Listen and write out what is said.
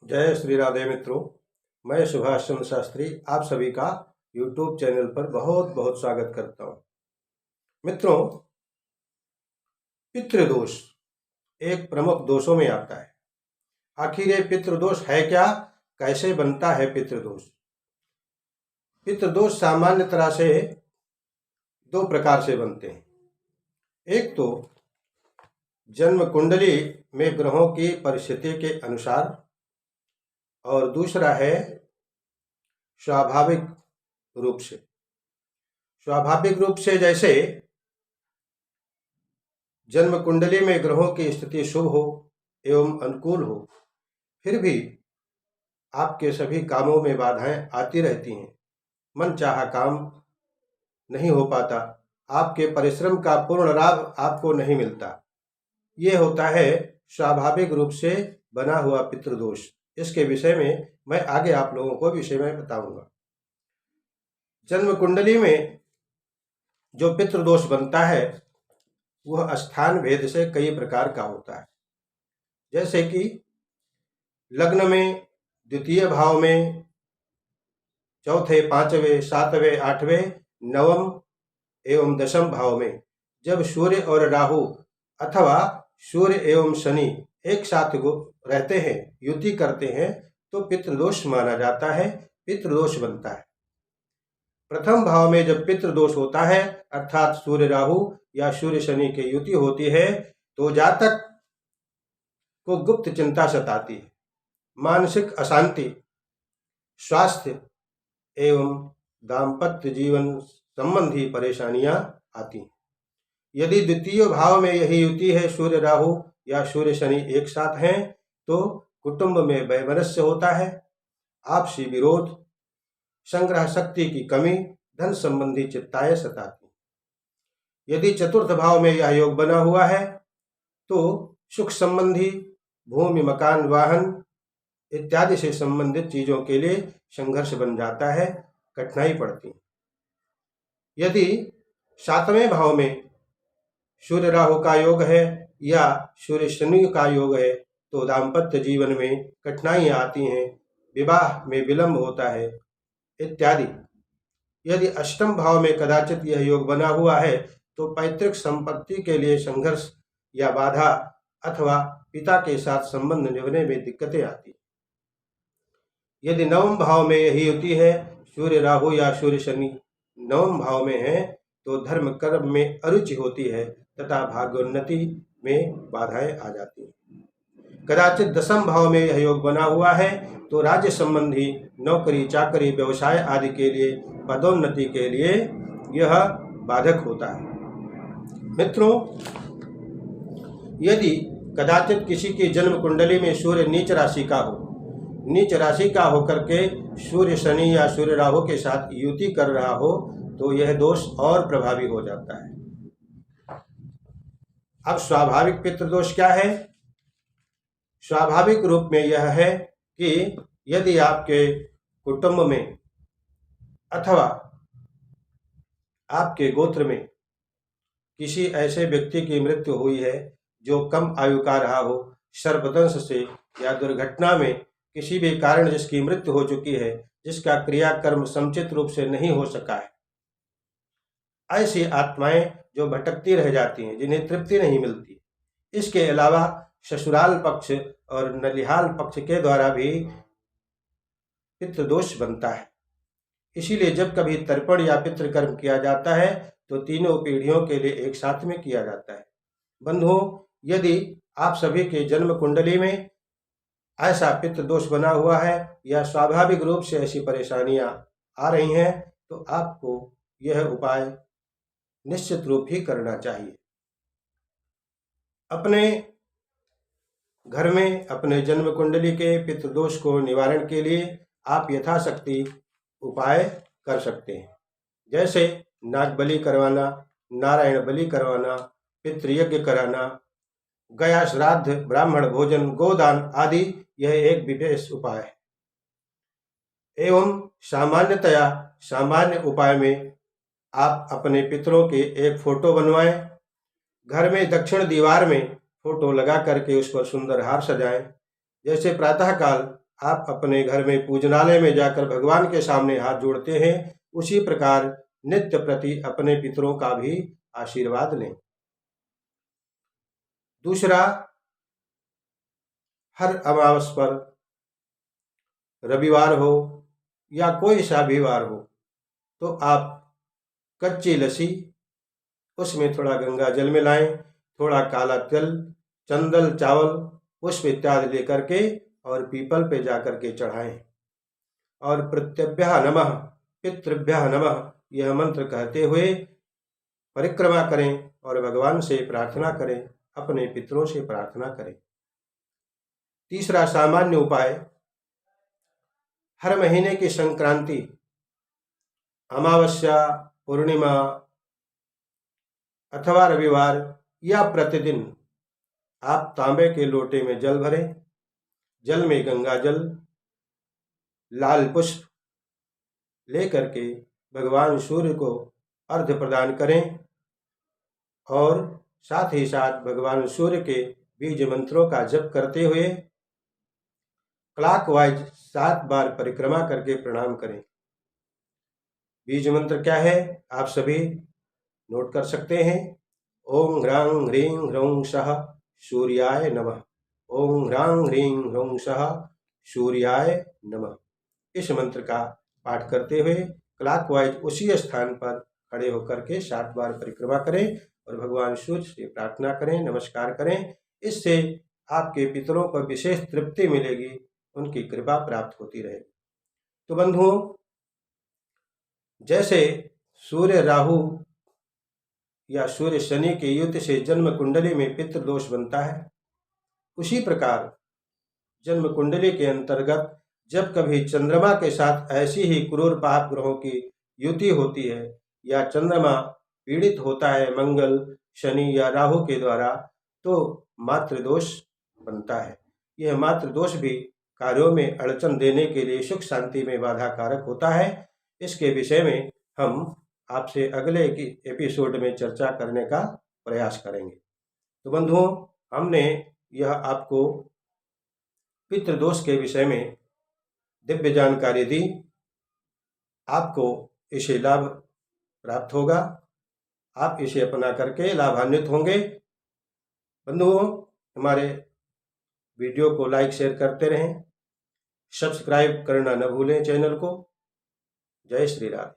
जय श्री राधे मित्रों। मैं सुभाष चंद्र शास्त्री आप सभी का YouTube चैनल पर बहुत बहुत स्वागत करता हूं। मित्रों, पितृदोष एक प्रमुख दोषों में आता है। आखिर ये पितृदोष है क्या? कैसे बनता है पितृदोष? पितृदोष सामान्य तरह से दो प्रकार से बनते हैं। एक तो जन्म कुंडली में ग्रहों की परिस्थिति के अनुसार, और दूसरा है स्वाभाविक रूप से। स्वाभाविक रूप से जैसे जन्म कुंडली में ग्रहों की स्थिति शुभ हो एवं अनुकूल हो, फिर भी आपके सभी कामों में बाधाएं आती रहती हैं, मन चाहा काम नहीं हो पाता, आपके परिश्रम का पूर्ण लाभ आपको नहीं मिलता। ये होता है स्वाभाविक रूप से बना हुआ पितृदोष। इसके विषय में मैं आगे आप लोगों को विषय में बताऊंगा। जन्म कुंडली में जो पितृदोष बनता है वह स्थान भेद से कई प्रकार का होता है। जैसे कि लग्न में द्वितीय भाव में, चौथे, पांचवें, सातवें, आठवें, नवम एवं दशम भाव में जब सूर्य और राहु अथवा सूर्य एवं शनि एक साथ रहते हैं, युति करते हैं, तो पितृदोष माना जाता है, पितृदोष बनता है। प्रथम भाव में जब पितृदोष होता है अर्थात सूर्य राहु या सूर्य शनि की युति होती है, तो जातक को गुप्त चिंता सताती है, मानसिक अशांति, स्वास्थ्य एवं दाम्पत्य जीवन संबंधी परेशानियां आती हैं। यदि द्वितीय भाव में यही युति है, सूर्य राहु या सूर्य शनि एक साथ हैं, तो कुटुंब में वैमनस्य होता है, आपसी विरोध, संग्रह शक्ति की कमी, धन संबंधी चिंताएं सताती। यदि चतुर्थ भाव में यह योग बना हुआ है तो सुख संबंधी, भूमि, मकान, वाहन इत्यादि से संबंधित चीजों के लिए संघर्ष बन जाता है, कठिनाई पड़ती। यदि सातवें भाव में सूर्य राहु का योग है या सूर्य शनि का योग है, तो दाम्पत्य जीवन में कठिनाइयां आती हैं, विवाह में विलंब होता है इत्यादि। यदि अष्टम भाव में कदाचित यह योग बना हुआ है तो पैतृक संपत्ति के लिए संघर्ष या बाधा अथवा पिता के साथ संबंध निभाने में दिक्कतें आती। यदि नवम भाव में यही युति है, सूर्य राहु या सूर्य शनि नवम भाव में है, तो धर्म कर्म में अरुचि होती है तथा भाग्योन्नति में बाधाएं आ जाती हैं। कदाचित दसम भाव में यह योग बना हुआ है तो राज्य संबंधी, नौकरी चाकरी, व्यवसाय आदि के लिए, पदोन्नति के लिए यह बाधक होता है। मित्रों, यदि कदाचित किसी की जन्म कुंडली में सूर्य नीच राशि का हो, नीच राशि का होकर के सूर्य शनि या सूर्य राहु के साथ युति कर रहा हो, तो यह दोष और प्रभावी हो जाता है। अब स्वाभाविक पितृदोष क्या है? स्वाभाविक रूप में यह है कि यदि आपके कुटुंब में अथवा आपके गोत्र में किसी ऐसे व्यक्ति की मृत्यु हुई है जो कम आयु का रहा हो, सर्पदंश से या दुर्घटना में किसी भी कारण जिसकी मृत्यु हो चुकी है, जिसका क्रियाकर्म समुचित रूप से नहीं हो सका है, ऐसी आत्माएं जो भटकती रह जाती हैं, जिन्हें तृप्ति नहीं मिलती। इसके अलावा ससुराल पक्ष और नलिहाल पक्ष के द्वारा भी पितृदोष बनता है। इसीलिए जब कभी तर्पण या पितृकर्म किया जाता है तो तीनों पीढ़ियों के लिए एक साथ में किया जाता है। बंधुओं, यदि आप सभी के जन्म कुंडली में ऐसा पितृदोष बना हुआ है या स्वाभाविक रूप से ऐसी परेशानियां आ रही हैं, तो आपको यह उपाय निश्चित रूप ही करना चाहिए। अपने घर में अपने जन्म कुंडली के पितृदोष को निवारण के लिए आप यथाशक्ति उपाय कर सकते हैं। जैसे नाग बलि करवाना, नारायण बलि करवाना, पितृयज्ञ कराना, गया श्राद्ध, ब्राह्मण भोजन, गोदान आदि, यह एक विशेष उपाय है। एवं सामान्यतया सामान्य उपाय में आप अपने पितरों के एक फोटो बनवाएं, घर में दक्षिण दीवार में फोटो लगा करके उस पर सुंदर हार सजाएं। जैसे प्रातःकाल आप अपने घर में पूजनालय में जाकर भगवान के सामने हाथ जोड़ते हैं, उसी प्रकार नित्य प्रति अपने पितरों का भी आशीर्वाद लें। दूसरा, हर अमावस पर, रविवार हो या कोई सा भी वार हो, तो आप कच्ची लस्सी, उसमें थोड़ा गंगा जल मिलाएं, थोड़ा काला तिल, चंदन, चावल, पुष्प इत्यादि लेकर के और पीपल पे जाकर के चढ़ाएं और प्रत्यभ्यः नमः, पितृभ्यः नमः यह मंत्र कहते हुए परिक्रमा करें और भगवान से प्रार्थना करें, अपने पितरों से प्रार्थना करें। तीसरा सामान्य उपाय, हर महीने की संक्रांति, अमावस्या, पूर्णिमा अथवा रविवार या प्रतिदिन आप तांबे के लोटे में जल भरें, जल में गंगा जल, लाल पुष्प लेकर के भगवान सूर्य को अर्घ्य प्रदान करें और साथ ही साथ भगवान सूर्य के बीज मंत्रों का जप करते हुए क्लॉकवाइज 7 बार परिक्रमा करके प्रणाम करें। बीज मंत्र क्या है, आप सभी नोट कर सकते हैं। ओम ह्रां ह्रीं ह्रौं सः सूर्याय नमः। ओम ह्रां ह्रीं ह्रौं सः सूर्याय नमः। इस मंत्र का पाठ करते हुए क्लॉकवाइज उसी स्थान पर खड़े होकर के 7 बार परिक्रमा करें और भगवान सूर्य से प्रार्थना करें, नमस्कार करें। इससे आपके पितरों को विशेष तृप्ति मिलेगी, उनकी कृपा प्राप्त होती रहेगी। तो बंधुओं, जैसे सूर्य राहु या सूर्य शनि के युति से जन्म कुंडली में पितृदोष बनता है, उसी प्रकार जन्म कुंडली के अंतर्गत जब कभी चंद्रमा के साथ ऐसी ही क्रूर पाप ग्रहों की युति होती है या चंद्रमा पीड़ित होता है मंगल, शनि या राहु के द्वारा, तो मातृदोष बनता है। यह मातृदोष भी कार्यों में अड़चन देने के लिए सुख शांति में बाधा कारक होता है। इसके विषय में हम आपसे अगले एपिसोड में चर्चा करने का प्रयास करेंगे। तो बंधुओं, हमने यह आपको पितृदोष के विषय में दिव्य जानकारी दी। आपको इसे लाभ प्राप्त होगा, आप इसे अपना करके लाभान्वित होंगे। बंधुओं, हमारे वीडियो को लाइक शेयर करते रहें, सब्सक्राइब करना न भूलें चैनल को। जय श्री राम।